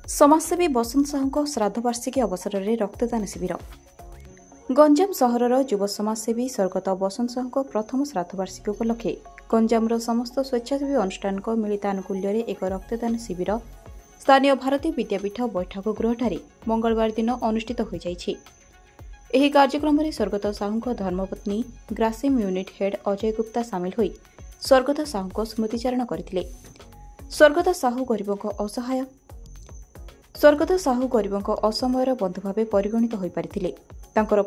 समाजसेवी बसंत साहू श्राद्धवार्षिकी अवसर में रक्तदान शिविर गंजाम सहरर युव समाजसेवी स्वर्गत बसंत साहू प्रथम श्राद्धवार्षिकी उपलक्षे गंजामर समस्त स्वेच्छासेवी अनुष्ठान मिलित आनुकूल्य एक रक्तदान शिविर स्थानीय भारती विद्यापीठ बैठक गृहठारे मंगलवार दिन अनुष्ठित हो जाइछि। एही कार्यक्रम में स्वर्गत साहू धर्मपत्नी ग्रासिम यूनिट हेड अजय गुप्ता सामिल होई स्वर्गत साहू स्मृतिचारण करथिले। स्वर्गत साहू गरीबों असमयर बंधु भाव परिगणित हो पारिथिले। तांकर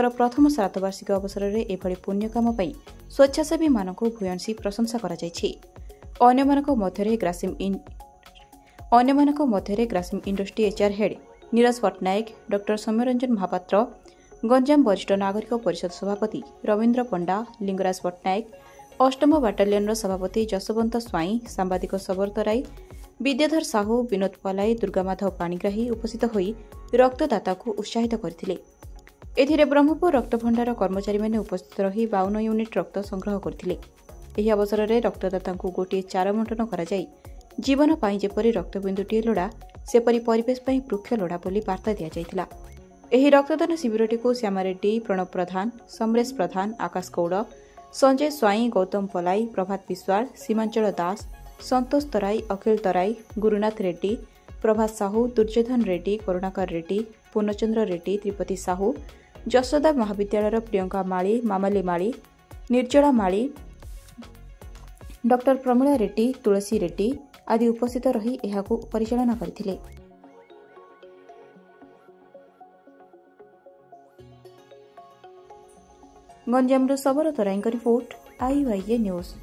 प्रथम श्राद्धवार्षिकी अवसर में एभली पुण्य काम पाई स्वेच्छासेवी मानक भूयसी प्रशंसा करा जायछि। अन्यमानक मध्यरे Grasim industry HR head Neeraj Pattnaik, डॉ सौम्यरंजन महापात्र, गंजाम वरिष्ठ नागरिक परिषद सभापति रवीन्द्र पंडा, लिंगराज पट्टनायक, अष्टम बाटालियन सभापति जसवंत स्वाई, सांबादिक सबरत राय, विद्याधर साहू, विनोद पलाई, दुर्गामाधव पाणिग्राही उपस्थित होई रक्तदाता को उत्साहित करथिले। एथिरे ब्रह्मपुर रक्तभंडार कर्मचारी माने उपस्थित रही 52 यूनिट रक्त संग्रह करथिले। एही अवसर में रक्तदाता को गोटे चारा बंटन करा जाई जीवन पाई जेपरी रक्तबिंदुटीए लोड़ा सेपरी परिवेश पाई वृक्ष लोड़ा बोली वार्ता दिया जायतिला। एही रक्तदान शिविरटी को श्यामा रेड्डी, प्रणव प्रधान, समरेश प्रधान, आकाश गौड़, संजय स्वाई, गौतम पलाई, प्रभात विश्वाल, सीमांचल दास, संतोष तराई, अखिल तराई, गुरुनाथ रेड्डी, प्रभात साहू, दुर्योधन रेड्डी, करुणाकर रेड्डी, पूर्णचंद्र रेड्डी, त्रिपति साहू, जशोदा महाविद्यालय प्रियंका माली, मामाली माली, निर्जला माली, डॉ प्रमिला रेड्डी, तुलसी रेड्डी आदि उपस्थित रही एहाकु परिचालना करथिले। गंजामर सबरत तराईंक रिपोर्ट, IYA न्यूज।